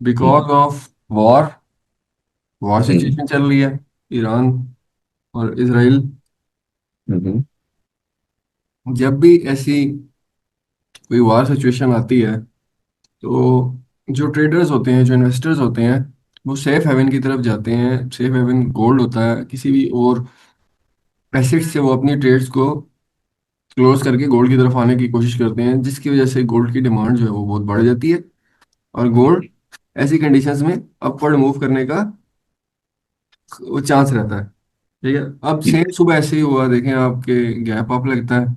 Because hmm. Of war. War hmm. Situation चल रही है, ईरान और इसराइल। हम्म। जब भी ऐसी कोई वॉर सिचुएशन आती है तो जो ट्रेडर्स होते हैं, जो इन्वेस्टर्स होते हैं, वो सेफ हेवन की तरफ जाते हैं। सेफ हेवन गोल्ड होता है, किसी भी और एसेट से वो अपनी ट्रेड्स को क्लोज करके गोल्ड की तरफ आने की कोशिश करते हैं, जिसकी वजह से गोल्ड की डिमांड जो है वो बहुत बढ़ जाती है। और गोल्ड ऐसी कंडीशंस में अपवर्ड मूव करने का वो चांस रहता है। ठीक है, अब जी। सेम सुबह ऐसे ही हुआ, देखें आपके गैप अप लगता है।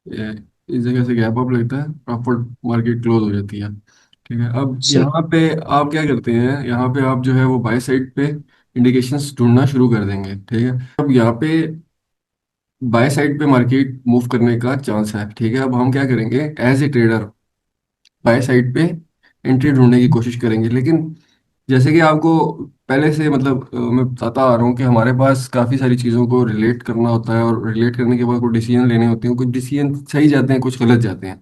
ये इस जगह से गैप अप लगता है, अपवर्ड मार्केट क्लोज हो जाती है। ठीक है, अब सही। यहाँ पे आप क्या करते हैं, यहाँ पे आप जो है वो बाय साइड पे इंडिकेशंस ढूंढना शुरू कर देंगे। ठीक है, अब यहाँ पे बाय साइड पे मार्केट मूव करने का चांस है। ठीक है, अब हम क्या करेंगे, as a trader buy side पे एंट्री ढूंढने की कोशिश करेंगे। लेकिन जैसे कि आपको पहले से मतलब मैं बताता आ रहा हूँ कि हमारे पास काफ़ी सारी चीज़ों को रिलेट करना होता है, और रिलेट करने के बाद कुछ डिसीजन लेने होते हैं। कुछ डिसीजन सही जाते हैं, कुछ गलत जाते हैं।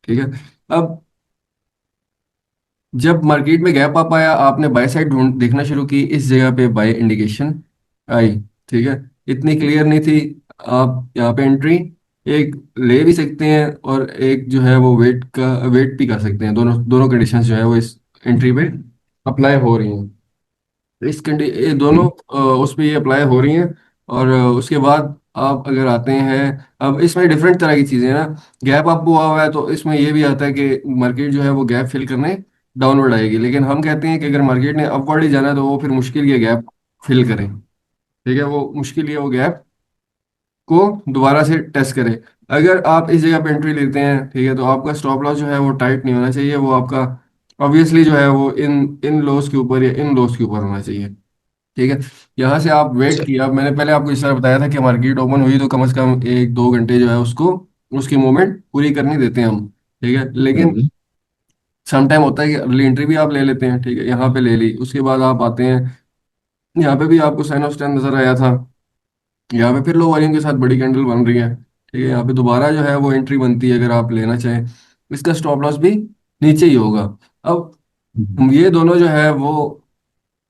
ठीक है, अब जब मार्केट में गैप अप आया, आपने बाय साइड ढूंढ देखना शुरू की, इस जगह पे बाय इंडिकेशन आई। ठीक है, इतनी क्लियर नहीं थी। आप यहाँ पे एंट्री एक ले भी सकते हैं, और एक जो है वो वेट भी कर सकते हैं। दोनों दोनों कंडीशंस जो है वो इस एंट्री पे अप्लाई हो रही हैं। ये दोनों हम्म। उस पे ये अप्लाई हो रही हैं। और उसके बाद आप अगर आते हैं, अब इसमें डिफरेंट तरह की चीज़ें हैं ना। गैप अप हुआ हुआ है तो इसमें ये भी आता है कि मार्केट जो है वो गैप फिल करने डाउनवर्ड आएगी। लेकिन हम कहते हैं कि अगर मार्केट ने अपवर्ड ही जाना है तो वो फिर मुश्किल ये गैप फिल करें। ठीक है, वो मुश्किल ये वो गैप को दोबारा से टेस्ट करें। अगर आप इस जगह पे एंट्री लेते हैं, ठीक है, तो आपका स्टॉप लॉस जो है वो टाइट नहीं होना चाहिए। वो आपका ऑब्वियसली जो है वो इन इन लोस के ऊपर या इन लोस के ऊपर होना चाहिए। ठीक है, यहाँ से आप वेट सही। किया। मैंने पहले आपको इस तरह बताया था कि मार्केट ओपन हुई तो कम से कम 1-2 घंटे जो है उसको उसकी मूवमेंट पूरी करनी देते हैं हम। ठीक है, लेकिन हम्म। सम टाइम होता है कि अर्ली एंट्री भी आप ले लेते हैं। ठीक है, यहाँ पे ले ली, उसके बाद आप आते हैं, यहाँ पे भी आपको साइन ऑफ स्टैंड नजर आया था। यहाँ पे फिर लो वॉल्यूम के साथ बड़ी कैंडल बन रही है। ठीक है, यहाँ पे दोबारा जो है वो एंट्री बनती है अगर आप लेना चाहें। इसका स्टॉप लॉस भी नीचे ही होगा। अब हम्म। ये दोनों जो है वो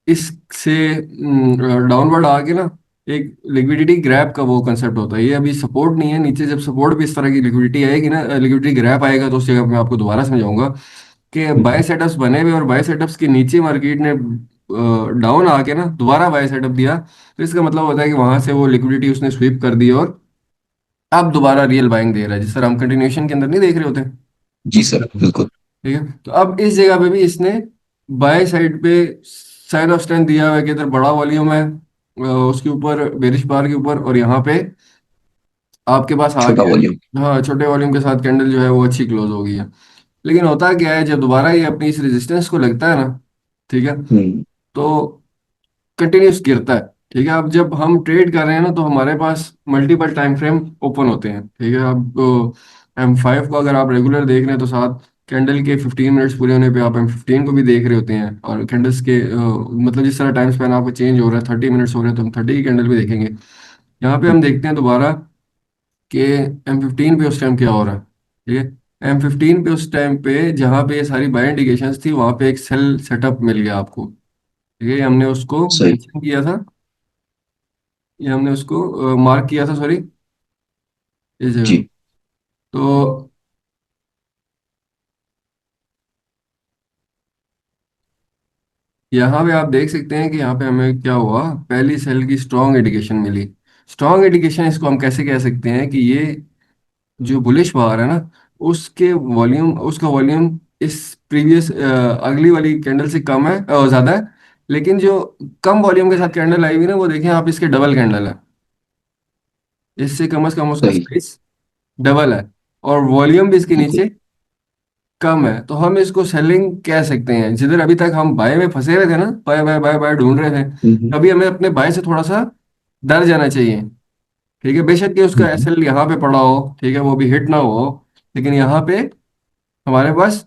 इससे डाउनवर्ड आके ना, एक लिक्विडिटी ग्रैब का वो कंसेप्ट होता है। ये अभी सपोर्ट नहीं है नीचे, जब सपोर्ट भी इस तरह की लिक्विडिटी आएगी ना, लिक्विडिटी ग्रैब आएगा, तो उस जगह पे मैं आपको दोबारा समझाऊंगा कि बाय हम्म। सेटअप्स बने हुए और बाय सेटअप्स के नीचे मार्केट ने डाउन आके ना दोबारा बाय सेटअप दिया, तो इसका मतलब होता है कि वहां से वो लिक्विडिटी उसने स्वीप कर दी और अब दोबारा रियल बाइंग दे रहा है, जिस तरह हम कंटिन्यूएशन के अंदर नहीं देख रहे होते। जी सर, बिल्कुल। ठीक है, तो अब इस जगह पे भी इसने बाय साइड पे साइन ऑफ स्ट्रेंथ दिया हुआ है कि इधर बड़ा वॉल्यूम है उसके ऊपर, बेरिश बार के ऊपर, और यहाँ पे आपके पास आ छोटा गया वॉल्यूम। है। हाँ, छोटे वॉल्यूम के साथ कैंडल जो है वो अच्छी क्लोज हो गई है। लेकिन होता क्या है, जब दोबारा ये अपनी इस रेजिस्टेंस को लगता है ना, ठीक है, हम्म। तो कंटिन्यूस गिरता है। ठीक है, अब जब हम ट्रेड कर रहे हैं ना तो हमारे पास मल्टीपल टाइम फ्रेम ओपन होते हैं। ठीक है, अब M5 को अगर आप रेगुलर देख रहे हैं तो साथ कैंडल के 15 मिनट्स पूरे होने पे आप M15 को भी देख रहे होते हैं। और कैंडल्स के मतलब जिस तरह टाइम स्पैन आपका चेंज हो रहा है, 30 मिनट्स हो रहे हैं, तो हम 30 की कैंडल भी देखेंगे। यहाँ पे हम देखते हैं दोबारा कि M15 पे उस टाइम क्या हो रहा है। ठीक है, M15 पे उस टाइम पे जहाँ पे ये सारी बाय इंडिकेशंस थी, वहाँ पे एक सेल सेटअप मिल गया आपको। ठीक है, ये हमने उसको सही। मेंशन किया था, ये हमने उसको मार्क किया था, सॉरी, इस जगह। जी। तो यहाँ पे आप देख सकते हैं कि यहाँ पे हमें क्या हुआ, पहली सेल की स्ट्रॉन्ग इंडिकेशन मिली। स्ट्रॉन्ग इंडिकेशन इसको हम कैसे कह सकते हैं कि ये जो बुलिश बार है ना, उसका वॉल्यूम इस प्रीवियस अगली वाली कैंडल से कम है, ज्यादा है। लेकिन जो कम वॉल्यूम के साथ कैंडल आई हुई ना, वो देखें आप, इसके डबल कैंडल है। इससे कम से कम उसका सही। साइज डबल है, और वॉल्यूम भी इसके बिल्कुल। नीचे कम है। तो हम इसको सेलिंग कह सकते हैं। जिधर अभी तक हम बाय में फंसे हुए थे ना, बाय बाय बाय बाय ढूंढ रहे थे, हम्म। अभी हमें अपने बाय से थोड़ा सा डर जाना चाहिए। ठीक है, बेशक कि उसका हम्म। एसएल यहाँ पे पड़ा हो, ठीक है, वो भी हिट ना हो, लेकिन यहाँ पे हमारे पास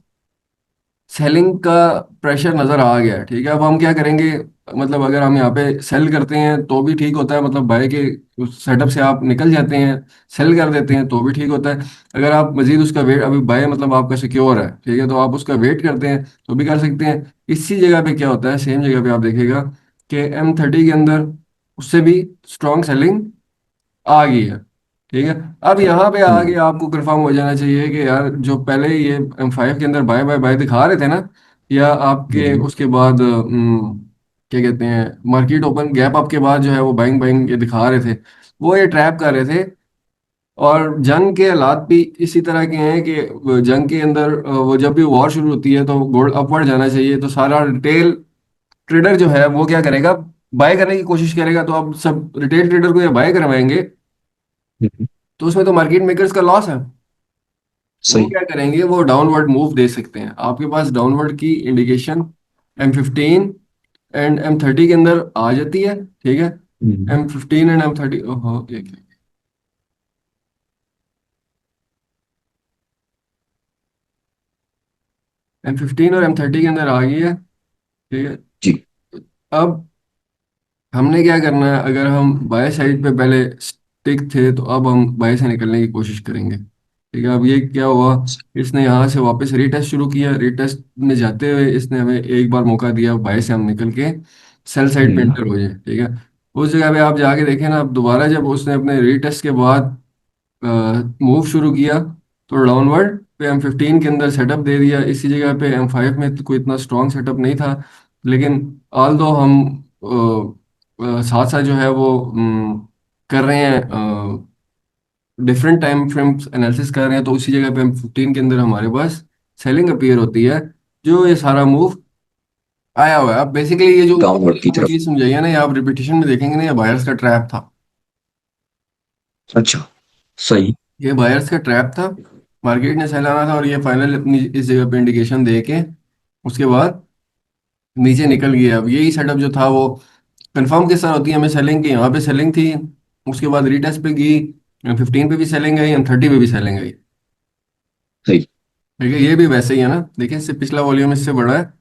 सेलिंग का प्रेशर नजर आ गया है। ठीक है, अब हम क्या करेंगे, मतलब अगर हम यहाँ पे सेल करते हैं तो भी ठीक होता है, मतलब बाय के सेटअप से आप निकल जाते हैं, सेल कर देते हैं तो भी ठीक होता है। अगर आप मजीद उसका वेट, अभी बाय मतलब आपका सिक्योर है, ठीक है, तो आप उसका वेट करते हैं तो भी कर सकते हैं। इसी जगह पे क्या होता है, सेम जगह पे आप देखिएगा कि M30 के अंदर उससे भी स्ट्रॉन्ग सेलिंग आ गई है। ठीक है, अब यहाँ पे आगे हम्म, आपको कंफर्म हो जाना चाहिए कि यार जो पहले ये M5 के अंदर बाय बाय बाय दिखा रहे थे ना, या आपके हम्म, उसके बाद क्या कहते हैं, मार्केट ओपन गैप अप के बाद जो है वो बाइंग बाइंग ये दिखा रहे थे, वो ये ट्रैप कर रहे थे। और जंग के हालात भी इसी तरह के हैं कि वो जंग के अंदर वो जब भी वॉर शुरू होती है तो गोल्ड अपवर्ड जाना चाहिए, तो सारा रिटेल ट्रेडर जो है वो क्या करेगा, बाय करने की कोशिश करेगा, तो अब सब रिटेल ट्रेडर को ये बाय करवाएंगे, हम्म, तो उसमें तो मार्केट मेकर्स का लॉस है। वो सही। क्या करेंगे, वो डाउनवर्ड मूव दे सकते हैं। आपके पास डाउनवर्ड की इंडिकेशन M15 एंड M30 के अंदर आ जाती है। ठीक है, हम्म, M15 एंड M30, ओहो M15 और M30 के अंदर आ गई है। ठीक है, जी। अब हमने क्या करना है, अगर हम बाय साइड पे पहले स्टिक थे तो अब हम बाय से निकलने की कोशिश करेंगे। ठीक है, अब ये क्या हुआ, इसने यहाँ से वापस रीटेस्ट शुरू किया, रीटेस्ट में जाते हुए इसने हमें एक बार मौका दिया बाय से हम निकल के सेल साइड पे हम्म, एंटर हो जाए। ठीक है, उस जगह पे आप जाके देखें ना, अब दोबारा जब उसने अपने रीटेस्ट के बाद मूव शुरू किया तो डाउनवर्ड पे M15 के अंदर सेटअप दे दिया। इसी जगह पे M5 में तो कोई इतना स्ट्रॉन्ग सेटअप नहीं था, लेकिन ऑल दो हम साथ साथ जो है वो कर रहे हैं, डिफरेंट टाइम फ्रेम्स एनालिसिस कर रहे हैं, तो उसी जगह पे M15 के अंदर हमारे पास सेलिंग अपीयर होती है, जो ये सारा मूव आया हुआ है। अब बेसिकली ये जो ऊपर डाउनवर्ड की आपको तरफ। चीज समझाई है ना, ये आप रिपीटेशन में देखेंगे ना, ये बायर्स का ट्रैप था। अच्छा। सही। ये बायर्स का ट्रैप था, मार्केट ने सहलाना था, और ये फाइनल अपनी इस जगह पे इंडिकेशन दे के उसके बाद नीचे निकल गया। अब यही सेटअप जो था वो कंफर्म के साथ होती है हमें सेलिंग की, यहाँ पे सेलिंग थी, उसके बाद रीटेस्ट पे गई, M15 पे भी सेलिंग आई, M30 पे भी सेलिंग आई। सही। ठीक है, ये भी वैसे ही है ना, देखिए इससे पिछला वॉल्यूम इससे बड़ा है,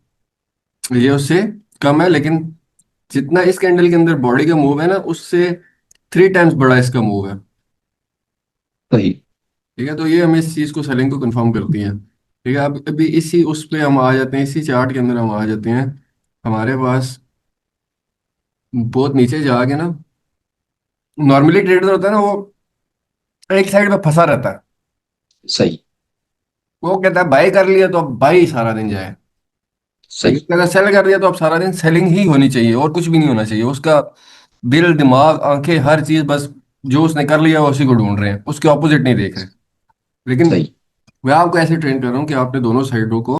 ये उससे कम है, लेकिन जितना इस कैंडल के अंदर बॉडी का मूव है ना, उससे 3 टाइम्स बड़ा इसका मूव है। सही। ठीक है, तो ये हमें इस चीज को, सेलिंग को कंफर्म करती है। ठीक है, अब अभी इसी उस पे हम आ जाते हैं, इसी चार्ट के अंदर हम आ जाते हैं। हमारे पास बहुत नीचे जाके ना, नॉर्मली ट्रेडर होता है ना, वो एक साइड पे फंसा रहता है। सही। वो कहता है बाई कर लिया तो अब बाई सारा दिन जाए, लेकिन सही। अगर सेल कर दिया तो अब सारा दिन सेलिंग ही होनी चाहिए और कुछ भी नहीं होना चाहिए उसका। दिल दिमाग आंखें हर चीज बस जो उसने कर लिया वो उसी को ढूंढ रहे हैं, उसके ऑपोजिट नहीं देख रहे। लेकिन सही। मैं आपको ऐसे ट्रेन कर रहा हूँ कि आपने दोनों साइडों को